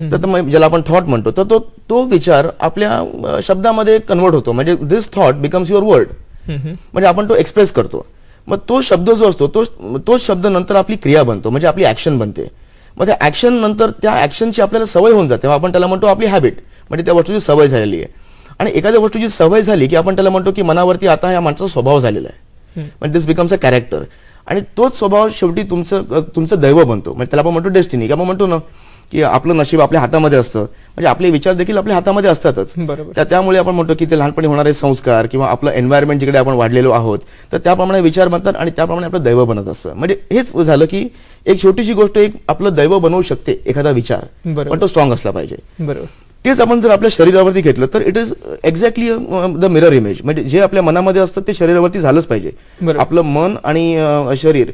तर मग ज्याला आपण थॉट म्हणतो, तर तो तो विचार आपल्या शब्दामध्ये कन्वर्ट होतो. म्हणजे दिस थॉट बिकम्स युअर वर्ड. म्हणजे आपण तो एक्सप्रेस करतो. मग तो शब्द जो असतो तो शब्द नंतर आपली क्रिया बनतो, म्हणजे आपली ऍक्शन बनते. मग त्या ऍक्शन नंतर त्या ऍक्शनची आपल्याला सवय होऊन जाते. आपण त्याला म्हणतो आपली हॅबिट, म्हणजे त्या वस्तूची सवय झालेली आहे. आणि एखाद्या गोष्टीची सवय झाली की आपण त्याला म्हणतो की मनावरती आता या माणसाचा स्वभाव झालेला आहे. म्हणजे दिस बिकम्स अ कॅरेक्टर. आणि तोच स्वभाव शेवटी तुमचं दैव बनतो. म्हणजे त्याला आपण म्हणतो डेस्टिनी. आपण म्हणतो ना की आपलं नशीब आपल्या हातामध्ये असतं. म्हणजे आपले विचार देखील आपल्या हातामध्ये असतातच. त्यामुळे आपण म्हणतो की ते लहानपणी होणारे संस्कार किंवा आपलं एन्व्हायरमेंट जिकडे आपण वाढलेलो आहोत, तर त्याप्रमाणे विचार बनतात आणि त्याप्रमाणे आपलं दैव बनत असतं. म्हणजे हेच झालं की एक छोटीशी गोष्ट एक आपलं दैव बनवू शकते, एखादा विचार, पण तो स्ट्रॉंग असला पाहिजे. तेच आपण जर आपल्या शरीरावरती घेतलं तर it is exactly the mirror image. म्हणजे जे आपल्या मनामध्ये असतं ते शरीरावरती झालंच पाहिजे. आपलं मन आणि शरीर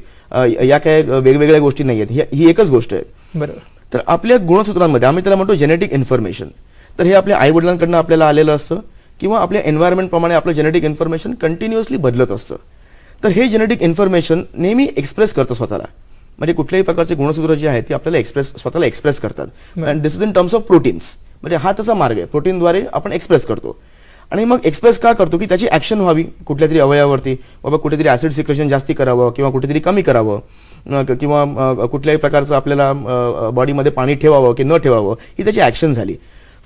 या काय वेगवेगळ्या गोष्टी नाही आहेत, ही एकच गोष्ट आहे. तर आपल्या गुणसूत्रांमध्ये आम्ही त्याला म्हणतो जेनेटिक इन्फॉर्मेशन. तर हे आपल्या आई वडिलांकडून आपल्याला आलेलं असतं किंवा आपल्या एन्व्हायरमेंट प्रमाणे आपलं जेनेटिक इन्फॉर्मेशन कंटिन्युअसली बदलत असतं. तर हे जेनेटिक इन्फॉर्मेशन नेहमी एक्सप्रेस करतं स्वतःला. म्हणजे कुठल्याही प्रकारचे गुणसूत्र जे आहेत ते आपल्याला स्वतःला एक्सप्रेस करतात. And this is in terms of proteins. म्हणजे हा तसा मार्ग आहे. प्रोटीनद्वारे आपण एक्सप्रेस करतो. आणि मग एक्सप्रेस का करतो की त्याची ऍक्शन व्हावी कुठल्या तरी अवयवावरती. बाबा कुठेतरी ऍसिड सिक्रेशन जास्ती करावं किंवा कुठेतरी कमी करावं किंवा कुठल्याही प्रकारचं आपल्याला बॉडीमध्ये पाणी ठेवावं की न ठेवावं, ही त्याची ऍक्शन झाली.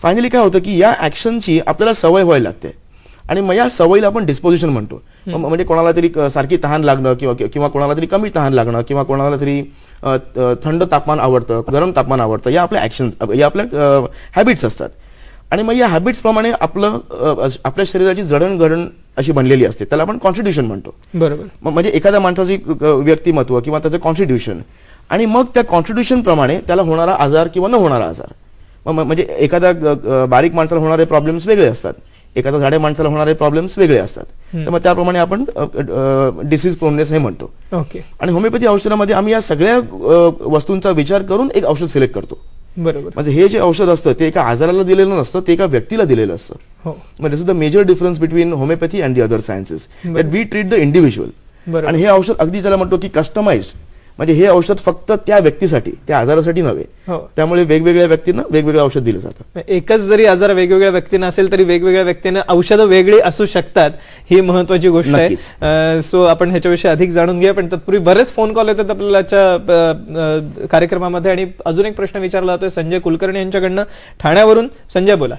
फायनली काय होतं की या ऍक्शनची आपल्याला सवय व्हायला लागते. आणि मग या सवयीला आपण डिस्पोजिशन म्हणतो. म्हणजे कोणाला तरी सारखी तहान लागणं किंवा कोणाला तरी कमी तहान लागणं किंवा कोणाला तरी थंड तापमान आवडतं, गरम तापमान आवडतं, या आपल्या ऍक्शन, या आपल्या हॅबिट्स असतात. आणि मग या हॅबिट्स प्रमाणे आपल्या शरीराची जडणघडण अशी बनलेली असते. त्याला आपण कॉन्स्टिट्यूशन म्हणतो. बरोबर. म्हणजे एखाद्या माणसाची व्यक्तिमत्व किंवा त्याचं कॉन्स्टिट्यूशन, आणि मग त्या कॉन्स्टिट्यूशन प्रमाणे त्याला होणारा आजार किंवा न होणारा आजार. म्हणजे एखाद्या बारीक माणसाला होणारे प्रॉब्लेम्स वेगळे असतात, एखाद्या झाड्या माणसाला होणारे प्रॉब्लेम्स वेगळे असतात. तर मग त्याप्रमाणे आपण डिसीज प्रोननेस हे म्हणतो. आणि होमिओपॅथी औषधामध्ये आम्ही या सगळ्या वस्तूंचा विचार करून एक औषध सिलेक्ट करतो. बरोबर. म्हणजे हे जे औषध असतं ते एका आजाराला दिलेलं नसतं, ते एका व्यक्तीला दिलेलं असतं. म्हणजे this is the major difference between homeopathy and the other sciences, that we treat the individual. आणि हे औषध अगदी ज्याला म्हणतो की कस्टमाइज्ड. म्हणजे हे औषध फक्त त्या व्यक्तीसाठी, त्या आजारासाठी नव्हे. त्यामुळे वेगवेगळ्या व्यक्तींना वेगवेगळं औषध दिलं जातं. एकच जरी आजार वेगवेगळ्या व्यक्तींना असेल तरी वेगवेगळ्या व्यक्तींना औषधं वेगळी असू शकतात, ही महत्वाची गोष्ट आहे. सो आपण ह्याच्याविषयी अधिक जाणून घेऊया, पण तत्पूर्वी बरेच फोन कॉल येतात आपल्याला कार्यक्रमामध्ये. आणि अजून एक प्रश्न विचारला जातोय संजय कुलकर्णी यांच्याकडनं ठाण्यावरून. संजय बोला.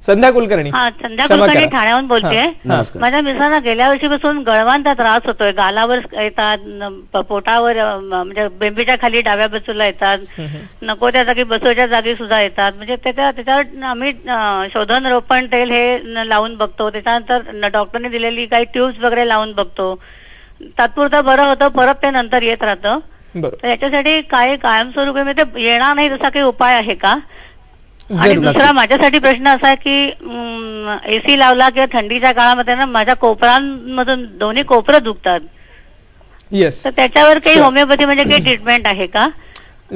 संध्या कुलकर्णी. संध्या कुलकर्णी ठाण्याहून बोलते. माझ्या मिस्टरांना गेल्या वर्षीपासून गळवांचा त्रास होतोय. गालावर येतात, पोटावर, म्हणजे बेंबीच्या खाली डाव्या बाजूला येतात, नको त्या जागी बसवायच्या जागी सुद्धा येतात. म्हणजे त्याच्यावर आम्ही शोधन रोपण तेल हे लावून बघतो, त्याच्यानंतर डॉक्टरने दिलेली काही ट्यूब्स वगैरे लावून बघतो. तात्पुरतं बरं होतं, परत ते नंतर येत राहतं. तर याच्यासाठी काय कायमस्वरूपी म्हणजे येणार नाही तसा काही उपाय आहे का? आणि दुसरा माझ्यासाठी प्रश्न असा आहे की एसी लावला किंवा थंडीच्या काळामध्ये ना माझ्या कोपरांमधून दोन्ही कोपरं दुखतात. तर त्याच्यावर काही होमिओपॅथी म्हणजे काही ट्रीटमेंट आहे का?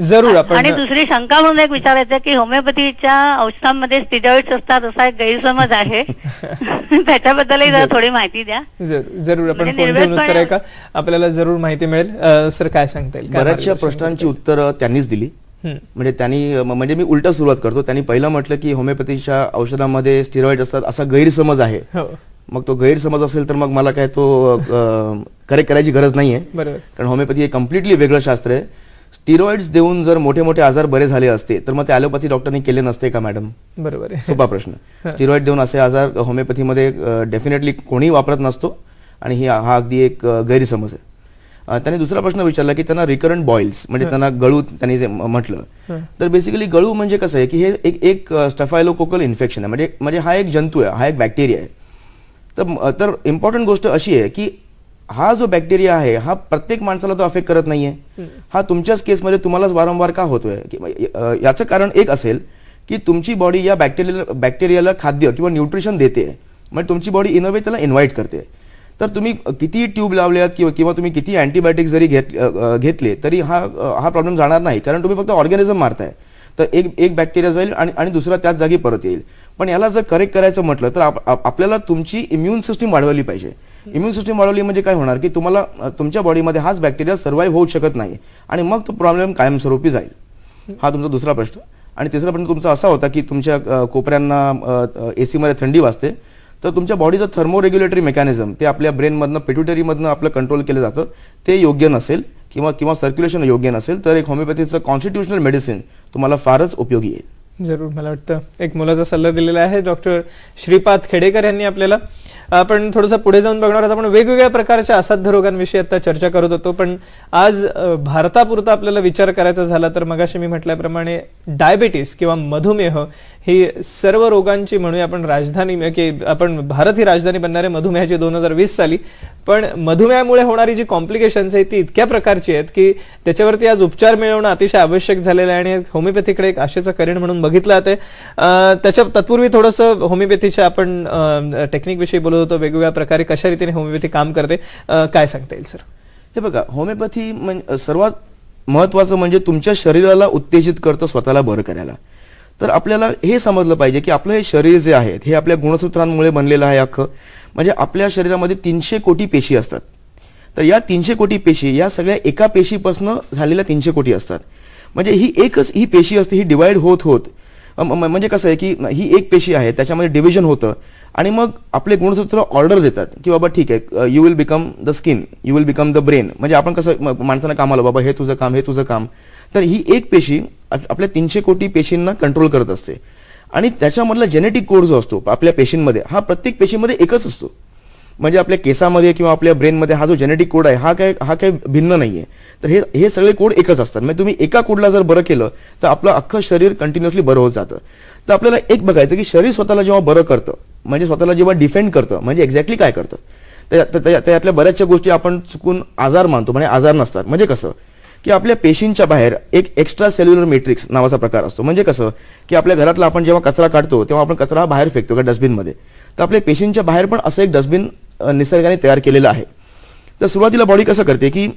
जरूर. आणि दुसरी शंका म्हणून एक विचारायचं की होमिओपॅथीच्या औषधांमध्ये स्टिरॉइड्स असतात असा एक गैरसमज आहे. त्याच्याबद्दलही जरा थोडी माहिती द्या. जरूर. आपण फोन घेऊन उत्तर आहे का आपल्याला जरूर माहिती मिळेल. सर काय सांगता येईल? बऱ्याचशा प्रश्नांची उत्तरं त्यांनीच दिली. म्हणजे मी उलट सुरुवात करतो. त्यांनी पहिलं म्हटलं की होमिओपॅथीच्या औषधांमध्ये स्टिरॉइड असतात असा गैरसमज आहे. मग तो गैरसमज असेल तर मग मला काय तो करेक्ट करायची गरज नाहीये. कारण होमिओपॅथी हे कम्प्लिटली वेगळं शास्त्र आहे. स्टिरॉइड्स देऊन जर मोठे मोठे आजार बरे झाले असते तर मग ते ॲलोपॅथी डॉक्टरनी केले नसते का मॅडम? बरोबर आहे. सोपा प्रश्न. स्टिरॉइड देऊन असे आजार होमिओपॅथीमध्ये डेफिनेटली कोणीही वापरत नसतो आणि हा अगदी एक गैरसमज आहे. त्यांनी दुसरा प्रश्न विचारला की त्यांना रिकरंट बॉइल्स, म्हणजे त्यांना गळू त्यांनी जे म्हटलं, तर बेसिकली गळू म्हणजे कसं आहे की हे एक स्टॅफायलोकोकल इन्फेक्शन आहे. म्हणजे हा एक जंतू आहे, हा एक बॅक्टेरिया आहे. तर इम्पॉर्टंट गोष्ट अशी आहे की हा जो बॅक्टेरिया आहे हा प्रत्येक माणसाला तो अफेक्ट करत नाहीये. हा तुमच्याच केसमध्ये तुम्हालाच वारंवार का होतोय? याचं कारण एक असेल की तुमची बॉडी या बॅक्टेरियाला खाद्य किंवा न्यूट्रिशन देते. म्हणजे तुमची बॉडी इन अ वे त्याला इन्व्हाइट करते. तर तुम्ही किती ट्यूब लावल्यात किंवा तुम्ही किती अँटीबायोटिक्स जरी घेतले तरी हा प्रॉब्लेम जाणार नाही, कारण तुम्ही फक्त ऑर्गॅनिझम मारताय. तर एक बॅक्टेरिया जाईल आणि दुसरा त्याच जागी परत येईल. पण याला जर करेक्ट करायचं म्हटलं तर आपल्याला तुमची इम्युन सिस्टीम वाढवली पाहिजे. इम्युन सिस्टीम वाढवली म्हणजे काय होणार की तुम्हाला तुमच्या बॉडीमध्ये हाच बॅक्टेरिया सर्व्हाइव्ह होऊ शकत नाही आणि मग तो प्रॉब्लेम कायमस्वरूपी जाईल. हा तुमचा दुसरा प्रश्न. आणि तिसरा प्रश्न तुमचा असा होता की तुमच्या कोपऱ्यांना एसी मध्ये थंडी वाजते, तर तुमच्या बॉडीचं थर्मोरेग्युलेटरी मेकॅनिझम ते आपल्या ब्रेनमधनं पिट्युटरीमधनं आपलं कंट्रोल केलं जातं, ते योग्य नसेल किंवा सर्क्युलेशन योग्य नसेल तर एक होमिओपॅथीचं कॉन्स्टिट्युशनल मेडिसिन तुम्हाला फारच उपयोगी येईल. जरूर. मला वाटतं एक मोलाचा सल्ला दिलेला आहे डॉक्टर श्रीपाद खेडेकर यांनी आपल्याला. आपण थोडंसं पुढे जाऊन बघणार आहोत. आपण वेगवेगळ्या प्रकारच्या असाध्य रोगांविषयी आता चर्चा करत होतो, पण आज भारतापुरता आपल्याला विचार करायचा झाला तर मगाशी मी म्हटल्याप्रमाणे डायबिटीस किंवा मधुमेह ही सर्व रोगांची म्हणूया आपण राजधानी, की आपण भारत ही राजधानी बनणार आहे मधुमेहाची 2020 साली. पण मधुमेहामुळे होणारी जी कॉम्प्लिकेशन्स आहेत ती इतक्या प्रकारची आहेत की त्याच्यावरती आज उपचार मिळवणं अतिशय आवश्यक झालेलं आहे आणि होमिओपॅथीकडे एक आशेचं करेण म्हणून बघितलं जाते. त्याच्या तत्पूर्वी थोडंसं होमिओपॅथीच्या आपण टेक्निक विषयी बोलत होतो, वेगवेगळ्या प्रकारे कशा रीतीने होमिओपॅथी काम करते, काय सांगता येईल सर? हे बघा, होमिओपॅथी सर्वात महत्वाचं म्हणजे तुमच्या शरीराला उत्तेजित करतं स्वतःला बरं करायला. तर आपल्याला हे समजलं पाहिजे की आपलं हे शरीर जे आहे हे आपल्या गुणसूत्रांमुळे बनलेलं आहे अख्खं. म्हणजे आपल्या शरीरामध्ये 300 कोटी पेशी असतात. तर या 300 कोटी पेशी या सगळ्या एका पेशीपासून झालेल्या 300 कोटी असतात. म्हणजे ही पेशी असते, ही डिवाइड होत म्हणजे कसं आहे की ही एक पेशी आहे, त्याच्यामध्ये डिव्हिजन होतं आणि मग आपले गुणसूत्र ऑर्डर देतात की बाबा ठीक आहे, you will become the skin, you will become the brain. म्हणजे आपण कसं माणसांना कामाला बाबा हे तुझं काम, हे तुझं काम. तर ही एक पेशी आपल्या 300 कोटी पेशींना कंट्रोल करत असते आणि त्याच्यामधला जेनेटिक कोड जो असतो आपल्या पेशींमध्ये हा प्रत्येक पेशीमध्ये एकच असतो. म्हणजे आपल्या केसामध्ये किंवा आपल्या ब्रेनमध्ये हा जो जेनेटिक कोड आहे हा काय भिन्न नाहीये. तर हे सगळे कोड एकच असतात. म्हणजे तुम्ही एका कोडला जर बरं केलं तर आपलं अख्खं शरीर कंटिन्युअसली बरं होत जातं. तर आपल्याला एक बघायचं की शरीर स्वतःला जेव्हा बरं करतं, म्हणजे स्वतःला जेव्हा डिफेंड करतं, म्हणजे एक्झॅक्टली काय करतं. त्यातल्या बऱ्याचशा गोष्टी आपण चुकून आजार मानतो, म्हणजे आजार नसतात. म्हणजे कसं की आपल्या पेशींच्या बाहेर एक एक्स्ट्रा सेल्युलर मॅट्रिक्स नावाचा प्रकार असतो. म्हणजे कसं की आपल्या घरातला आपण जेव्हा कचरा काढतो तेव्हा आपण कचरा बाहेर फेकतो का डस्टबिनमध्ये, तर आपल्या पेशींच्या बाहेर पण असं एक डस्टबिन निसर्गाने तयार केलेलं आहे. तर सुरुवातीला बॉडी कसं करते की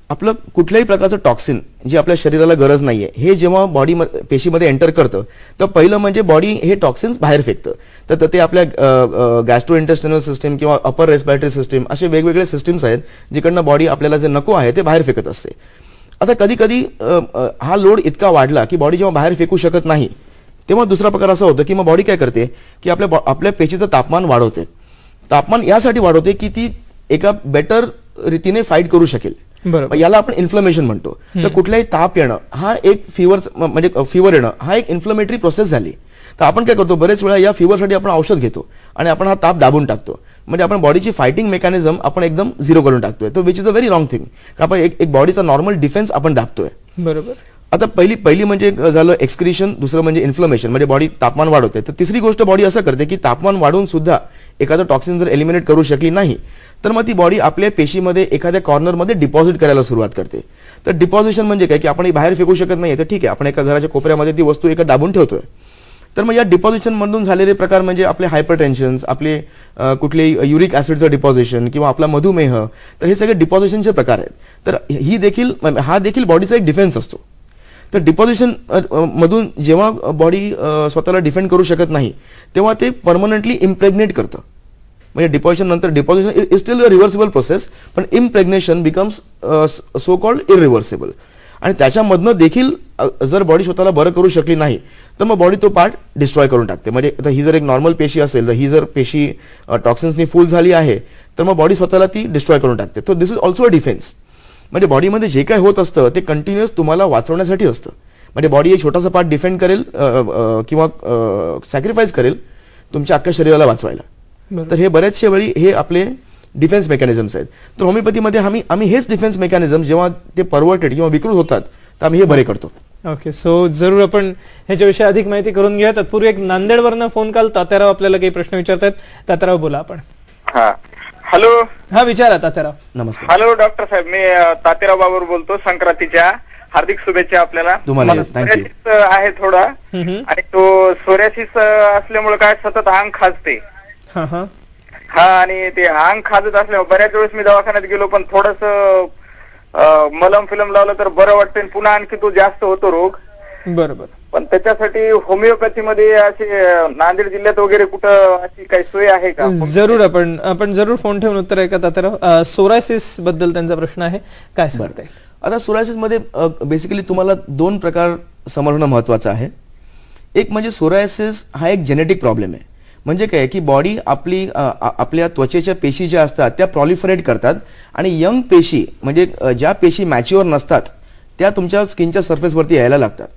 आपलं कुठल्याही प्रकारचं टॉक्सिन जे आपल्या शरीराला गरज नाहीये हे जेव्हा बॉडी पेशीमध्ये एंटर करतं तर पहिलं म्हणजे बॉडी हे टॉक्सिन्स बाहेर फेकतं. तर ते आपल्या गॅस्ट्रोइंटेस्टिनल सिस्टीम किंवा अपर रेस्पिरेटरी सिस्टीम असे वेगवेगळे सिस्टीम्स आहेत जिकडनं बॉडी आपल्याला जे नको आहे ते बाहेर फेकत असते. आता कधी कधी हा लोड इतका वाढला की बॉडी जेव्हा बाहेर फेकू शकत नाही तेव्हा दुसरा प्रकार असा होतो की मग बॉडी काय करते की आपल्या पेशीचं तापमान वाढवते. तापमान यासाठी वाढवते की ती एका बेटर रीतीने फाईट करू शकेल. याला आपण इन्फ्लमेशन म्हणतो. तर कुठलाही ताप येणं हा एक फिवर येणं हा एक इन्फ्लमेटरी प्रोसेस झाली. तर आपण काय करतो, बरेच वेळा या फिवरसाठी आपण औषध घेतो आणि आपण हा ताप दाबून टाकतो. म्हणजे आपण बॉडीची फायटिंग मेकॅनिझम आपण एकदम झिरो करून टाकतोय. तो which is a very wrong thing. आपण एक बॉडीचा नॉर्मल डिफेन्स आपण दाबतोय. बरोबर. आता पहिली म्हणजे झालं एक्सक्रिशन, दुसरं म्हणजे इन्फ्लमेशन, म्हणजे बॉडी तापमान वाढवते. तर तिसरी गोष्ट बॉडी असं करते की तापमान वाढवून सुद्धा एखादं टॉक्सिन जर एलिमिनेट करू शकली नाही तर मग ती बॉडी आपल्या पेशीमध्ये एखाद्या कॉर्नरमध्ये डिपॉझिट करायला सुरुवात करते. तर डिपॉझिशन म्हणजे काय की आपण बाहेर फेकू शकत नाही, तर ठीक आहे आपण एका घराच्या कोपऱ्यामध्ये ती वस्तू एका दाबून ठेवतोय. तर मग या डिपॉझिशन मधून झालेले प्रकार म्हणजे आपले हायपरटेन्शन्स, आपले कुठले युरिक ऍसिडचं डिपॉझिशन किंवा आपला मधुमेह, तर हे सगळे डिपॉझिशनचे प्रकार आहेत. तर हा देखील बॉडीचा एक डिफेन्स असतो. तर डिपॉझिशन मधून जेव्हा बॉडी स्वतःला डिफेंड करू शकत नाही तेव्हा ते परमनंटली इम्प्रेग्नेट करतं. म्हणजे डिपॉझिशन नंतर deposition is steel a reversible process, पण इम्प्रेग्नेशन बिकम्स सो कॉल्ड इरिव्हर्सिबल. आणि त्याच्यामधनं देखील जर बॉडी स्वतःला बरं करू शकली नाही तर मग बॉडी तो पार्ट डिस्ट्रॉय करून टाकते. म्हणजे ही जर एक नॉर्मल पेशी असेल तर ही जर पेशी टॉक्सिन्सनी फुल झाली आहे तर मग बॉडी स्वतःला ती डिस्ट्रॉय करून टाकते. तर दिस इज ऑल्सो अ डिफेन्स. म्हणजे बॉडीमध्ये जे काय होत असतं ते कंटिन्युअस तुम्हाला वाचवण्यासाठी असतं. म्हणजे बॉडी एक छोटासा पार्ट डिफेंड करेल किंवा सॅक्रिफाईस करेल तुमच्या अख्ख्या शरीराला वाचवायला. तर हे बऱ्याचशा वेळी हे आपले डिफेन्स मेकॅनिझम्स आहेत. तर होमिओपॅथीमध्ये आम्ही हेच डिफेन्स मेकॅनिझम जेव्हा ते परवर्टेड किंवा विकृत होतात तर आम्ही हे बरे करतो. ओके, सो जरूर आपण ह्याच्याविषयी अधिक माहिती करून घेऊया. तत्पूर्वी एक नांदेडवरनं फोन कॉल तात्याराव आपल्याला काही प्रश्न विचारतात. तात्याराव बोला आपण. हॅलो. हा विचारा तात्याराव. नमस्कार. हॅलो डॉक्टर साहेब, मी तात्याराव बाबर बोलतो. संक्रांतीच्या हार्दिक शुभेच्छा आपल्याला. सोरियासिस आहे थोडा आणि तो सोरियासिस असल्यामुळे काय सतत अंग खाजते. हा, आणि ते अंग खाजत असल्यामुळे बऱ्याच वेळेस मी दवाखान्यात गेलो पण थोडस मलम फिलम लावलं तर बरं वाटतं, पुन्हा आणखी तो जास्त होतो रोग. बरोबर. पण त्याच्यासाठी होमिओपॅथीमध्ये असे नांदेड जिल्ह्यात वगैरे कुठं अशी काही सोय आहे का? जरूर आपण जरूर फोन ठेवून उत्तर ऐका तात्याराव. सोरायसिस बद्दल त्यांचा प्रश्न आहे, काय सांगता येईल? आता सोरायसिसमध्ये बेसिकली तुम्हाला 2 प्रकार समजणं महत्त्वाचं आहे. एक म्हणजे सोरायसिस हा एक जेनेटिक प्रॉब्लेम आहे. म्हणजे काय की बॉडी आपल्या त्वचेच्या पेशी ज्या असतात त्या प्रॉलिफरेट करतात आणि यंग पेशी म्हणजे ज्या पेशी मॅच्युअर नसतात त्या तुमच्या स्किनच्या सरफेसवरती यायला लागतात.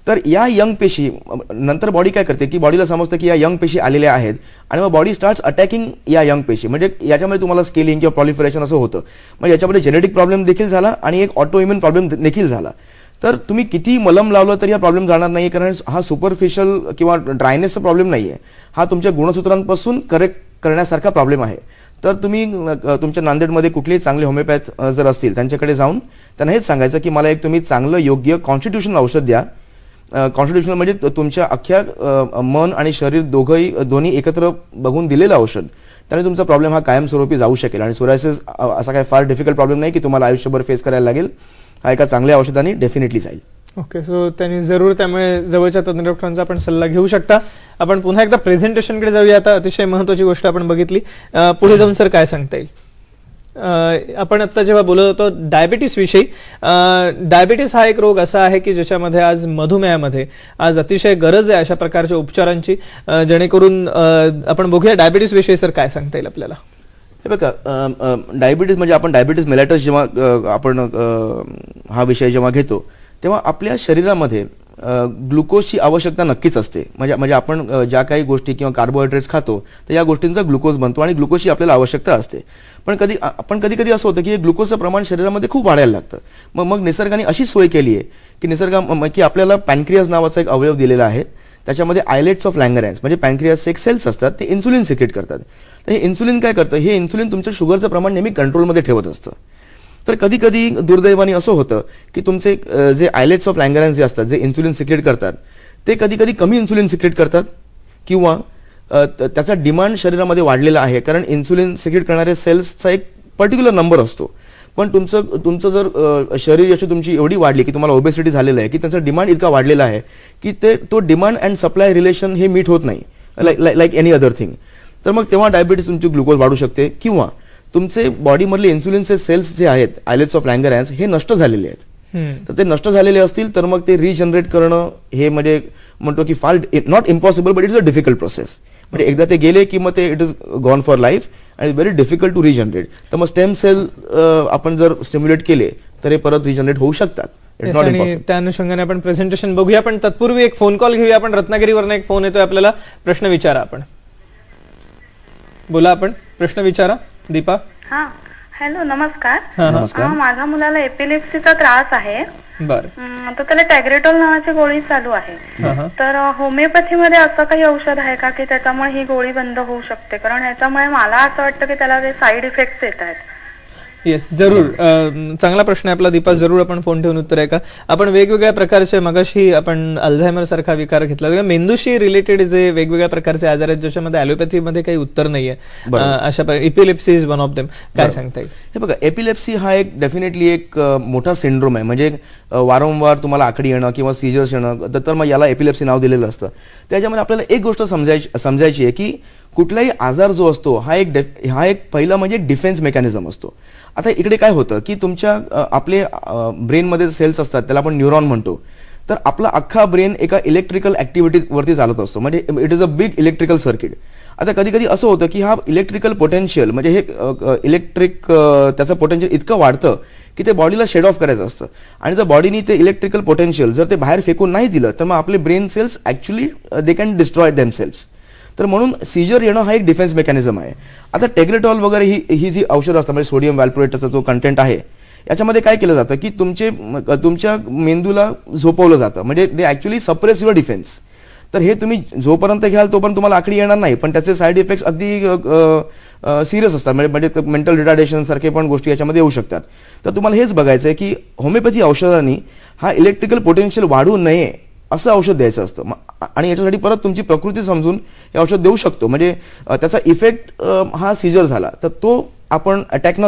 तर या यंग पेशी नंतर बॉडी काय करते की बॉडीला समजतं की या यंग पेशी आलेल्या आहेत आणि मग बॉडी स्टार्ट्स अटॅकिंग या यंग पेशी. म्हणजे याच्यामध्ये तुम्हाला स्केलिंग किंवा प्रॉलिफरेशन असं होतं. म्हणजे याच्यामध्ये जेनेटिक प्रॉब्लेम देखील झाला आणि एक ऑटो इम्युन प्रॉब्लेम देखील झाला. तर तुम्ही किती मलम लावलं तरी हा प्रॉब्लेम जाणार नाही, कारण हा सुपरफिशियल किंवा ड्रायनेसचा प्रॉब्लेम नाही आहे. हा तुमच्या गुणसूत्रांपासून करेक्ट करण्यासारखा प्रॉब्लेम आहे. तर तुम्ही तुमच्या नांदेडमध्ये कुठलेही चांगले होमिओपॅथ जर असतील त्यांच्याकडे जाऊन त्यांना हेच सांगायचं की मला एक तुम्ही चांगलं योग्य कॉन्स्टिट्यूशनल औषध द्या. कॉन्स्टिट्यूशनल म्हणजे तुमच्या अख्ख्या मन आणि शरीर दोन्ही एकत्र बघून दिलेलं औषध. त्याने तुमचा प्रॉब्लेम हा कायमस्वरूपी जाऊ शकेल. आणि सोरायसिस असा काही फार डिफिकल्ट प्रॉब्लेम नाही की तुम्हाला आयुष्यभर फेस करायला लागेल. हा एका चांगल्या औषधाने डेफिनेटली जाईल. ओके, सो त्यांनी जरूर त्यामुळे जवळच्या तज्ञ डॉक्टरांचा आपण सल्ला घेऊ शकता. आपण पुन्हा एकदा प्रेझेंटेशनकडे जाऊया. आता अतिशय महत्त्वाची गोष्ट आपण बघितली. पुढे जाऊन सर काय सांगता येईल? आपण आता जेव्हा बोलत होतो डायबिटीस विषयी, डायबिटीस हा एक रोग असा आहे की ज्याच्यामध्ये आज मधुमेहामध्ये आज अतिशय गरज आहे अशा प्रकारच्या उपचारांची, जेणेकरून आपण बघूया डायबिटीस विषयी सर काय सांगता येईल आपल्याला? हे बघा, डायबिटीस म्हणजे आपण डायबिटीस मेलायटस जेव्हा आपण हा विषय जेव्हा घेतो तेव्हा आपल्या शरीरामध्ये ग्लुकोजची आवश्यकता नक्कीच असते. म्हणजे आपण ज्या काही गोष्टी किंवा कार्बोहायड्रेट्स खातो तर या गोष्टींचा ग्लुकोज बनतो आणि ग्लुकोजची आपल्याला आवश्यकता असते. पण कधी कधी असं होतं की ग्लुकोजचं प्रमाण शरीरामध्ये खूप वाढायला लागतं. मग निसर्गाने अशी सोय केली आहे की आपल्याला पॅनक्रियाज नावाचा एक अवयव दिलेला आहे. त्याच्यामध्ये आयलेट्स ऑफ लँगरहॅन्स म्हणजे पॅनक्रियाचे एक सेल्स असतात, ते इन्सुलिन सिक्रेट करतात. तर हे इन्सुलिन काय करतं, हे इन्सुलिन तुमच्या शुगरचं प्रमाण नेहमी कंट्रोलमध्ये ठेवत असतं. तर कधी कधी दुर्दैवाने असं होतं की तुमचे जे आयलेट्स ऑफ लँगरहॅन्स जे असतात, जे इन्सुलिन सिक्रेट करतात, ते कधी कधी कमी इन्सुलिन सिक्रेट करतात किंवा त्याचा डिमांड शरीरामध्ये वाढलेला आहे. कारण इन्सुलिन सिक्रेट करणारे सेल्सचा एक पर्टिक्युलर नंबर असतो. पण तुमचं जर शरीर यशी तुमची एवढी वाढली की तुम्हाला ओबेसिटी झालेलं आहे की त्यांचा डिमांड इतका वाढलेला आहे की तो डिमांड अँड सप्लाय रिलेशन हे मीट होत नाही, लाईक एनी अदर थिंग. तर मग तेव्हा डायबिटीस तुमची ग्लुकोज वाढू शकते किंवा तुमचे बॉडीमधले इन्सुलिनचे सेल्स जे आहेत आयलेट्स ऑफ लँगरहॅन्स हे नष्ट झालेले आहेत. तर ते नष्ट झालेले असतील तर मग ते रिजनरेट करणं हे म्हणजे म्हणतो की फार not impossible but it's a difficult process. म्हणजे एकदा ते गेले की मग ते it is gone for life and it's very difficult to regenerate. तर मग स्टेम सेल आपण जर स्टिम्युलेट केले तर हे परत रिजनरेट होऊ शकतात. त्या अनुषंगाने आपण प्रेझेंटेशन बघूया. पण तत्पूर्वी एक फोन कॉल घेऊया. आपण रत्नागिरीवरून एक फोन येतोय आपल्याला. प्रश्न विचारा. आपण बोला, आपण प्रश्न विचारा. दीपा. हा, हॅलो, नमस्कार. नमस्कार. माझ्या मुलाला एपिलेप्सीचा त्रास आहे. बरं. तर त्याला टॅग्रेटोल नावाची गोळी चालू आहे. तर होमिओपॅथीमध्ये असं काही औषध आहे का की त्याच्यामुळे ही गोळी बंद होऊ शकते? कारण ह्याच्यामुळे मला असं वाटतं की त्याला ते साईड इफेक्ट्स येत आहेत. येस, जरूर. चांगला प्रश्न आहे आपला दीपा. जरूर आपण फोन ठेवून उत्तर आहे का? आपण वेगवेगळ्या प्रकारचे मगाशी आपण अल्झायमर सारखा विकार घेतला, मेंदूशी रिलेटेड जे वेगवेगळ्या प्रकारचे आजार आहेत ज्याच्यामध्ये ॲलोपॅथीमध्ये काही उत्तर नाहीये, अशा epilepsy is one of them. काय सांगता येईल? हे बघा, एपिलेप्सी हा एक डेफिनेटली एक मोठा सिंड्रोम आहे. म्हणजे वारंवार तुम्हाला आकडी येणं किंवा सीजर्स येणं, तर मग याला एपिलेप्सी नाव दिलेलं असतं. त्याच्यामध्ये आपल्याला एक गोष्ट समजायची आहे की कुठलाही आजार जो असतो हा एक पहिला म्हणजे डिफेन्स मेकॅनिझम असतो. आता इकडे काय होतं की तुमच्या आपले ब्रेनमध्ये सेल्स असतात त्याला आपण न्यूरॉन म्हणतो. तर आपला अख्खा ब्रेन एका इलेक्ट्रिकल ऍक्टिव्हिटीवरती चालत असतो. म्हणजे it is a big electrical circuit. आता कधी कधी असं होतं की हा इलेक्ट्रिकल पोटेन्शियल म्हणजे हे इलेक्ट्रिक त्याचं पोटेन्शियल इतकं वाढतं की ते बॉडीला शेड ऑफ करायचं असतं. आणि जर बॉडीने ते इलेक्ट्रिकल पोटेन्शियल जर ते बाहेर फेकून नाही दिलं तर मग आपले brain cells actually they can destroy themselves. तर म्हणून सीजर येणं हा एक डिफेन्स मेकॅनिझम आहे. आता टेग्रेटॉल वगैरे ही जी औषधं असतात म्हणजे सोडियम व्हॅल्प्रोएटचा जो कंटेंट आहे याच्यामध्ये काय केलं जातं की तुमच्या मेंदूला झोपवलं जातं. म्हणजे दे ऍक्च्युली सप्रेस युअर डिफेन्स. तर हे तुम्ही जोपर्यंत घ्याल तोपर्यंत तुम्हाला आकडी येणार नाही, पण त्याचे साईड इफेक्ट्स अगदी सिरियस असतात. म्हणजे मेंटल रिटार्डेशन सारखे पण गोष्टी याच्यामध्ये येऊ शकतात. तर तुम्हाला हेच बघायचं आहे की होमिओपॅथी औषधांनी हा इलेक्ट्रिकल पोटेन्शियल वाढू नये असं औषध द्यायचं असतं. आणि याच्यासाठी परत तुमची प्रकृती समजून हे औषध देऊ शकतो. म्हणजे त्याचा इफेक्ट हा सीजर झाला तर तो आपण अटॅक न